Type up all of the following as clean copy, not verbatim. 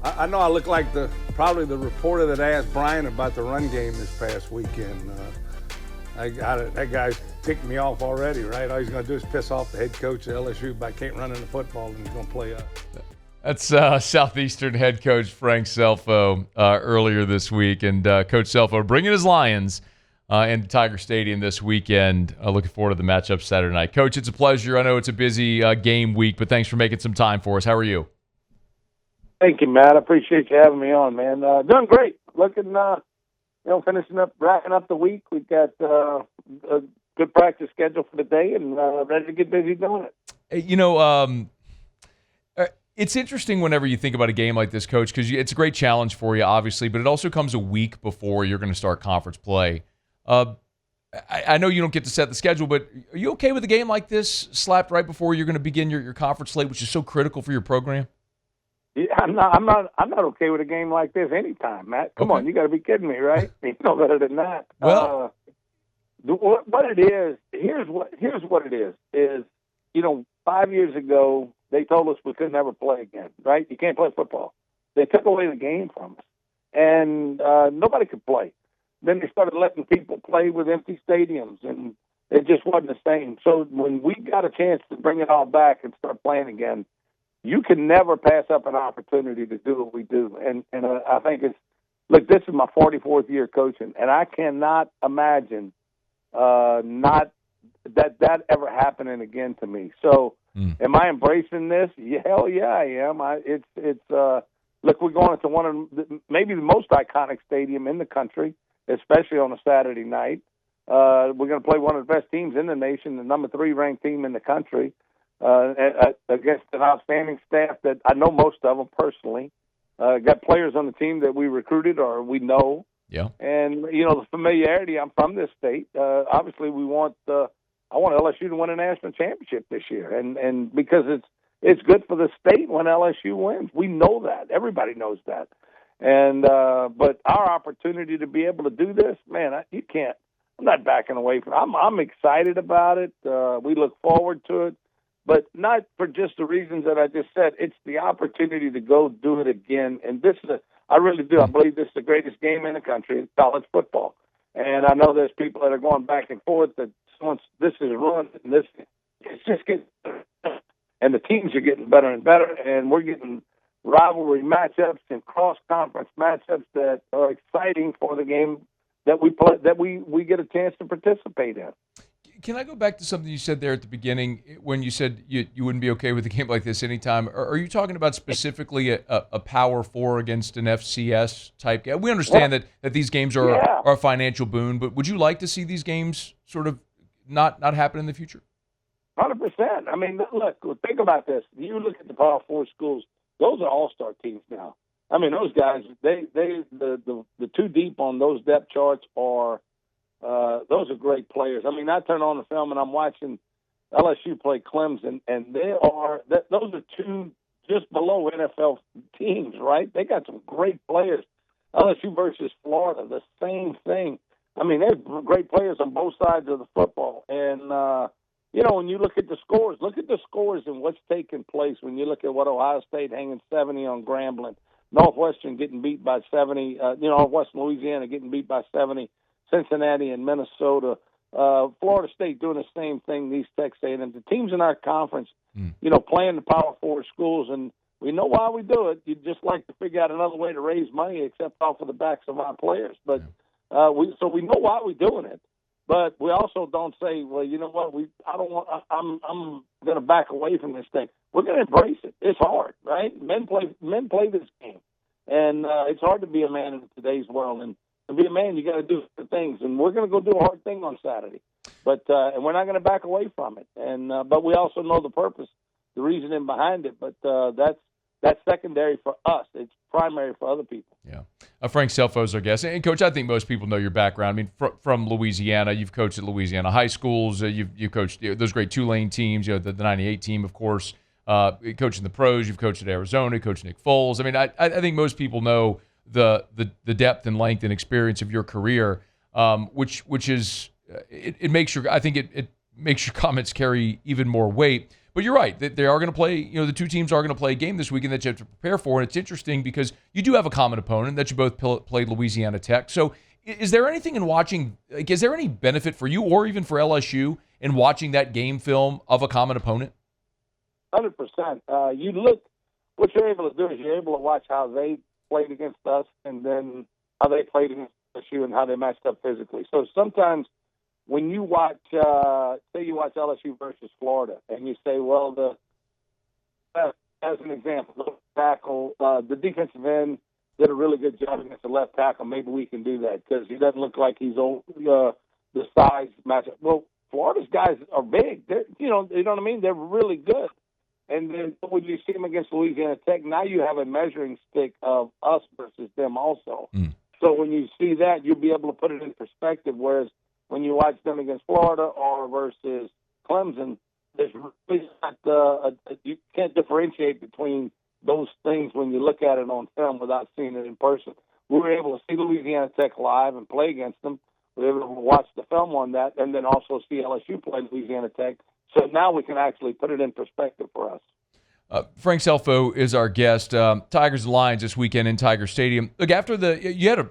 I know I look like probably the reporter that asked Brian about the run game this past weekend. That guy's ticked me off already, right? All he's going to do is piss off the head coach at LSU by can't run in the football, and he's going to play us. That's Southeastern head coach Frank Scelfo earlier this week. And Coach Scelfo bringing his Lions into Tiger Stadium this weekend. Looking forward to the matchup Saturday night. Coach, it's a pleasure. I know it's a busy game week, but thanks for making some time for us. How are you? Thank you, Matt. I appreciate you having me on, man. Doing great. Looking, finishing up, wrapping up the week. We've got a good practice schedule for the day and ready to get busy doing it. It's interesting whenever you think about a game like this, Coach, because it's a great challenge for you, obviously, but it also comes a week before you're going to start conference play. I know you don't get to set the schedule, but are you okay with a game like this slapped right before you're going to begin your conference slate, which is so critical for your program? Yeah, I'm not okay with a game like this anytime, Matt. Come on, you got to be kidding me, right? You know better than that. Well, what it is, here's what it is 5 years ago they told us we could never play again, right? You can't play football. They took away the game from us, and nobody could play. Then they started letting people play with empty stadiums, and it just wasn't the same. So when we got a chance to bring it all back and start playing again, you can never pass up an opportunity to do what we do. And I think this is my 44th year coaching, and I cannot imagine not that ever happening again to me. So am I embracing this? Yeah, hell yeah, I am. Look, we're going to one of maybe the most iconic stadium in the country, especially on a Saturday night. We're going to play one of the best teams in the nation, the number 3 ranked team in the country. Against an outstanding staff that I know most of them personally. Got players on the team that we recruited or we know. Yeah. And, the familiarity, I'm from this state. Obviously, I want LSU to win a national championship this year. And because it's good for the state when LSU wins. We know that. Everybody knows that. And but our opportunity to be able to do this, man, you can't. I'm not backing away from it. I'm excited about it. We look forward to it. But not for just the reasons that I just said. It's the opportunity to go do it again. And I really do. I believe this is the greatest game in the country. It's college football. And I know there's people that are going back and forth that once this is run, it's just getting better. And the teams are getting better and better. And we're getting rivalry matchups and cross-conference matchups that are exciting for the game that we play, that we get a chance to participate in. Can I go back to something you said there at the beginning when you said you wouldn't be okay with a game like this anytime? Are you talking about specifically a Power 4 against an FCS type game? We understand that these games are a financial boon, but would you like to see these games sort of not happen in the future? 100%. I mean, look, think about this. You look at the Power 4 schools; those are all-star teams now. I mean, those guys, the two deep on those depth charts are. Those are great players. I mean, I turn on the film and I'm watching LSU play Clemson, and those are two just below NFL teams, right? They got some great players. LSU versus Florida, the same thing. I mean, they're great players on both sides of the football. And, when you look at the scores and what's taking place when you look at what Ohio State hanging 70 on Grambling, Northwestern getting beat by 70, Northwestern Louisiana getting beat by 70, Cincinnati and Minnesota, Florida State doing the same thing, these Texas A&M. The teams in our conference, playing the Power 4 schools, and we know why we do it. You'd just like to figure out another way to raise money except off of the backs of our players. But we know why we're doing it. But we also don't say, well, you know what, I'm going to back away from this thing. We're going to embrace it. It's hard, right? Men play this game, and it's hard to be a man in today's world. And to be a man, you got to do the things, and we're going to go do a hard thing on Saturday, but and we're not going to back away from it. And but we also know the purpose, the reasoning behind it. But that's secondary for us. It's primary for other people. Yeah, Frank Scelfo is our guest, and Coach, I think most people know your background. I mean, from Louisiana, you've coached at Louisiana high schools. You've coached those great Tulane teams. The '98 team, of course. Coaching the pros, you've coached at Arizona. Coached Nick Foles. I mean, I think most people know the depth and length and experience of your career, which is it makes your, I think it makes your comments carry even more weight. But you're right. They are going to play, the two teams are going to play a game this weekend that you have to prepare for. And it's interesting because you do have a common opponent that you both played Louisiana Tech. So is there anything in watching, is there any benefit for you or even for LSU in watching that game film of a common opponent? 100%. You look, what you're able to do is you're able to watch how they played against us and then how they played against LSU and how they matched up physically. So sometimes when you watch, say you watch LSU versus Florida, and you say, well, as an example, the tackle, the defensive end did a really good job against the left tackle. Maybe we can do that because he doesn't look like he's old, the size matchup. Well, Florida's guys are big. They're, you know what I mean? They're really good. And then when you see them against Louisiana Tech, now you have a measuring stick of us versus them also. So when you see that, you'll be able to put it in perspective, whereas when you watch them against Florida or versus Clemson, there's really not, you can't differentiate between those things when you look at it on film without seeing it in person. We were able to see Louisiana Tech live and play against them. We were able to watch the film on that and then also see LSU play Louisiana Tech. So now we can actually put it in perspective for us. Frank Scelfo is our guest. Tigers and Lions this weekend in Tiger Stadium. Look, after you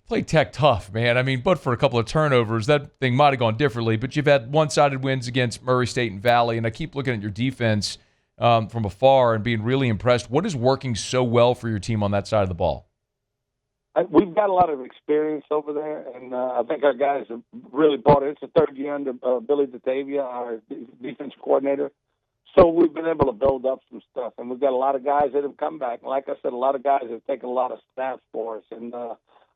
played Tech tough, man. I mean, but for a couple of turnovers, that thing might have gone differently. But you've had one-sided wins against Murray State and Valley, and I keep looking at your defense from afar and being really impressed. What is working so well for your team on that side of the ball? We've got a lot of experience over there, and I think our guys have really bought it. It's the third year under Billy Batavia, our defensive coordinator. So we've been able to build up some stuff, and we've got a lot of guys that have come back. Like I said, a lot of guys have taken a lot of snaps for us, and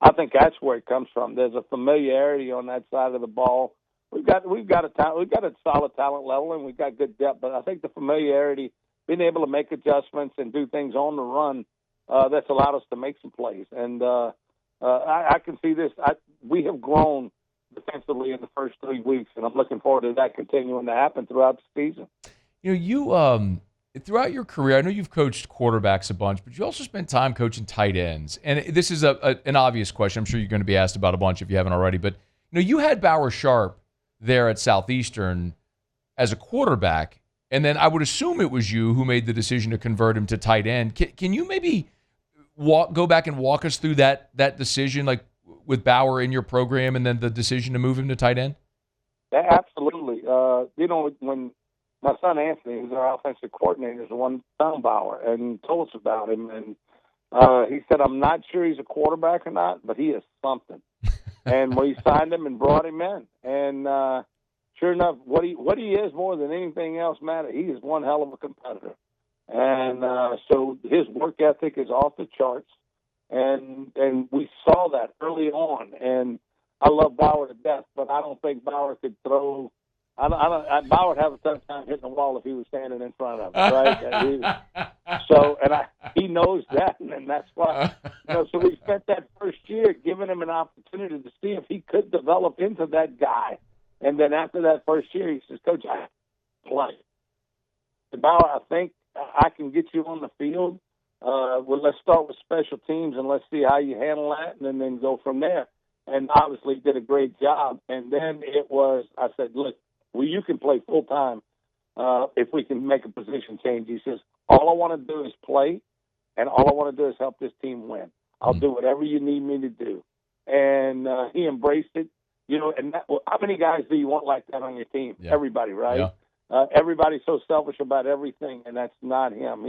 I think that's where it comes from. There's a familiarity on that side of the ball. We've got a solid talent level, and we've got good depth. But I think the familiarity, being able to make adjustments and do things on the run, that's allowed us to make some plays. And I can see this. We have grown defensively in the first 3 weeks, and I'm looking forward to that continuing to happen throughout the season. You throughout your career, I know you've coached quarterbacks a bunch, but you also spent time coaching tight ends. And this is an obvious question. I'm sure you're going to be asked about a bunch if you haven't already. But you had Bauer Sharp there at Southeastern as a quarterback, and then I would assume it was you who made the decision to convert him to tight end. Can you maybe go back and walk us through that decision, like with Bauer in your program, and then the decision to move him to tight end? Yeah, absolutely. When my son Anthony, who's our offensive coordinator, is the one found Bauer and told us about him. And he said, I'm not sure he's a quarterback or not, but he is something. And we signed him and brought him in. And sure enough, what he is more than anything else, Matt, he is one hell of a competitor. And so his work ethic is off the charts. And we saw that early on. And I love Bauer to death, but I don't think Bauer could throw. Bauer would have a tough time hitting the wall if he was standing in front of it, right? He knows that, and that's why. So we spent that first year giving him an opportunity to see if he could develop into that guy. And then after that first year, he says, Coach, I play. Bauer, I think I can get you on the field. Well, let's start with special teams, and let's see how you handle that, and then go from there. And obviously did a great job. And then I said, look, you can play full-time if we can make a position change. He says, all I want to do is play, and all I want to do is help this team win. I'll do whatever you need me to do. And he embraced it. And how many guys do you want like that on your team? Yeah. Everybody, right? Yeah. Everybody's so selfish about everything, and that's not him.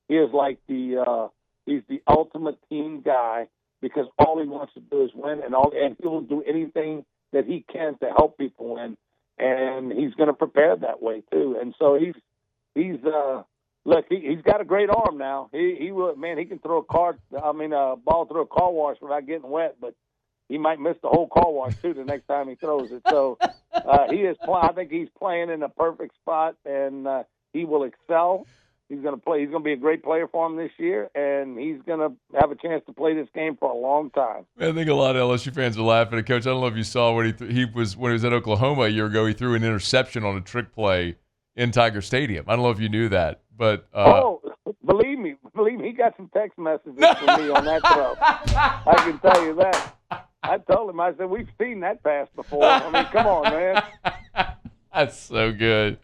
He is like he's the ultimate team guy because all he wants to do is win, and he will do anything that he can to help people win. And he's going to prepare that way too. And so he's got a great arm now. He can throw a ball through a car wash without getting wet, but he might miss the whole car wash too the next time he throws it. So I think he's playing in a perfect spot, and he will excel. He's going to play. He's going to be a great player for him this year, and he's going to have a chance to play this game for a long time. I think a lot of LSU fans are laughing at Coach. I don't know if you saw when he was at Oklahoma a year ago. He threw an interception on a trick play in Tiger Stadium. I don't know if you knew that, but believe me, he got some text messages from me on that throw. I can tell you that. I told him, I said, we've seen that pass before. I mean, come on, man. That's so good.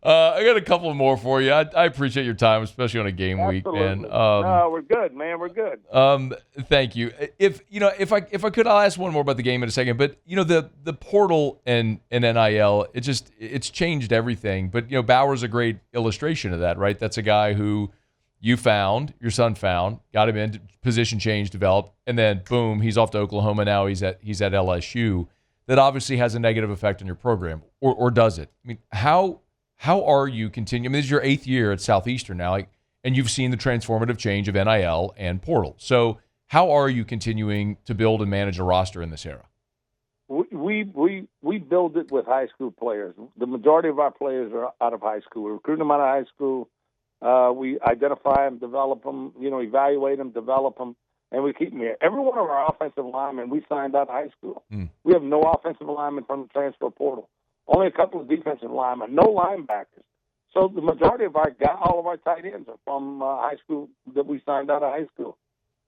I got a couple more for you. I appreciate your time, especially on a game week, man. No, we're good, man. We're good. Thank you. If I could, I'll ask one more about the game in a second. But the portal and NIL, it's changed everything. But Bauer's a great illustration of that, right? That's a guy who your son found, got him in, position change, developed, and then boom, he's off to Oklahoma now. He's at LSU. That obviously has a negative effect on your program, or does it? I mean, how are you continuing? I mean, this is your 8th year at Southeastern now, and you've seen the transformative change of NIL and portal. So how are you continuing to build and manage a roster in this era? We build it with high school players. The majority of our players are out of high school. We recruit them out of high school. We identify them, develop them, evaluate them, develop them, and we keep them here. Every one of our offensive linemen we signed out of high school. We have no offensive linemen from the transfer portal. Only a couple of defensive linemen, no linebackers. So the majority of all of our tight ends are from high school that we signed out of high school.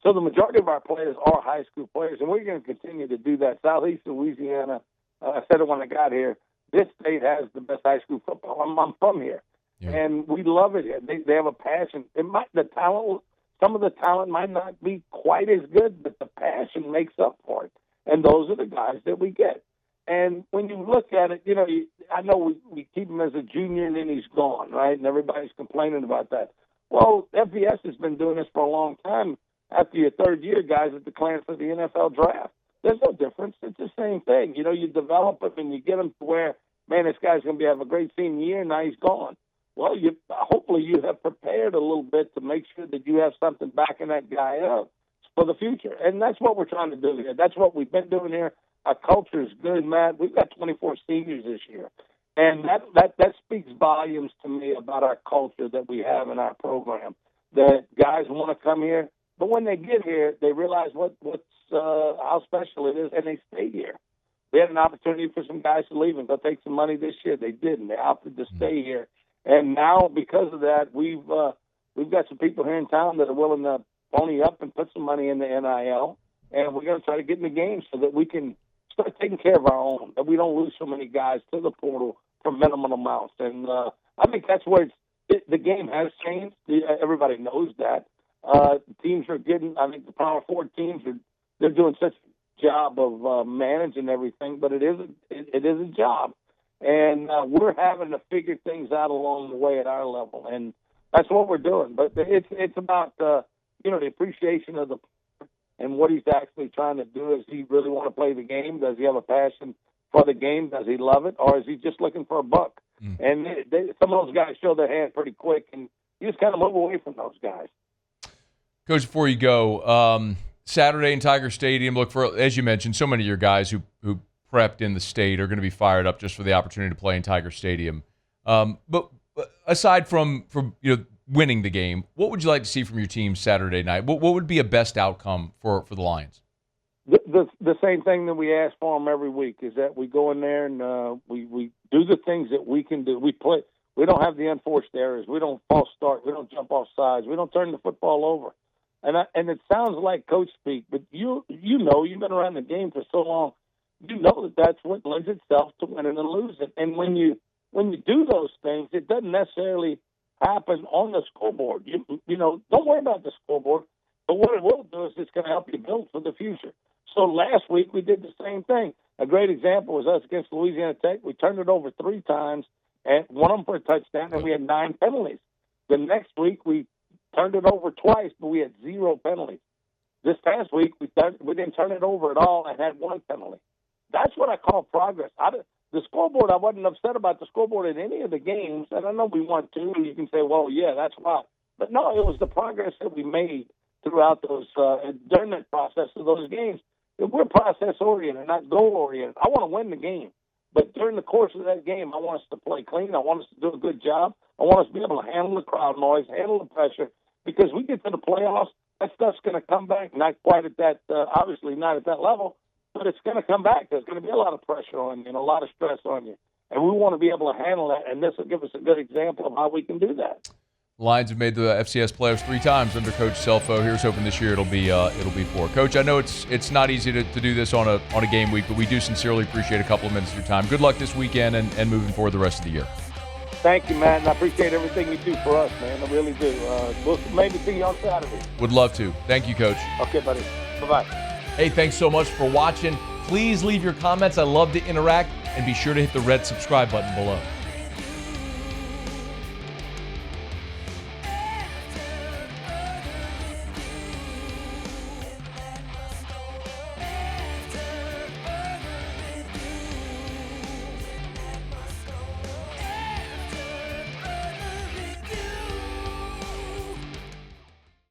So the majority of our players are high school players, and we're going to continue to do that. Southeastern Louisiana, I said it when I got here, this state has the best high school football. I'm from here, and we love it here. They have a passion. Some of the talent might not be quite as good, but the passion makes up for it, and those are the guys that we get. And when you look at it, I know we keep him as a junior and then he's gone, right? And everybody's complaining about that. Well, FCS has been doing this for a long time. After your 3rd year, guys are declaring for the NFL draft. There's no difference. It's the same thing. You develop them and you get them to where, man, this guy's going to have a great senior year, and now he's gone. Well, hopefully you have prepared a little bit to make sure that you have something backing that guy up for the future. And that's what we're trying to do here. That's what we've been doing here. Our culture is good, Matt. We've got 24 seniors this year. And that speaks volumes to me about our culture that we have in our program, that guys want to come here. But when they get here, they realize how special it is, and they stay here. We had an opportunity for some guys to leave and go take some money this year. They didn't. They opted to stay here. And now, because of that, we've got some people here in town that are willing to pony up and put some money in the NIL, and we're going to try to get in the game so that we can start taking care of our own, that we don't lose so many guys to the portal for minimum amounts. And I think that's where the game has changed. Everybody knows that. Teams are getting, I think the Power 4 teams, they're doing such a job of managing everything, but it is a job. And we're having to figure things out along the way at our level, and that's what we're doing. But it's about the appreciation of the and what he's actually trying to do. Does he really want to play the game? Does he have a passion for the game? Does he love it, or is he just looking for a buck? And some of those guys show their hand pretty quick, and you just kind of move away from those guys. Coach, before you go, Saturday in Tiger Stadium, look for, as you mentioned, so many of your guys who prepped in the state are going to be fired up just for the opportunity to play in Tiger Stadium. But aside from winning the game, what would you like to see from your team Saturday night? What would be a best outcome for the Lions? The same thing that we ask for them every week is that we go in there and we do the things that we can do. We play. We don't have the unforced errors. We don't false start. We don't jump off sides. We don't turn the football over. And it sounds like coach speak, but you've been around the game for so long. You know that's what lends itself to winning and losing. And when you do those things, it doesn't necessarily happen on the scoreboard. Don't worry about the scoreboard. But what it will do is it's going to help you build for the future. So last week we did the same thing. A great example was us against Louisiana Tech. We turned it over 3 times and one of them for a touchdown, and we had 9 penalties. The next week we turned it over twice, but we had 0 penalties. This past week we didn't turn it over at all and had 1 penalty. That's what I call progress. The scoreboard, I wasn't upset about the scoreboard in any of the games, and I know we won 2, and you can say, well, yeah, that's why. But no, it was the progress that we made throughout those during that process of those games. We're process-oriented, not goal-oriented. I want to win the game. But during the course of that game, I want us to play clean. I want us to do a good job. I want us to be able to handle the crowd noise, handle the pressure, because we get to the playoffs, that stuff's going to come back. Not quite at that, obviously not at that level, but it's going to come back. There's going to be a lot of pressure on you and a lot of stress on you. And we want to be able to handle that, and this will give us a good example of how we can do that. Lions have made the FCS playoffs 3 times under Coach Scelfo. Here's hoping this year it'll be 4. Coach, I know it's not easy to do this on a game week, but we do sincerely appreciate a couple of minutes of your time. Good luck this weekend and moving forward the rest of the year. Thank you, Matt, and I appreciate everything you do for us, man. I really do. We'll maybe see you on Saturday. Would love to. Thank you, Coach. Okay, buddy. Bye-bye. Hey, thanks so much for watching. Please leave your comments. I love to interact, and be sure to hit the red subscribe button below.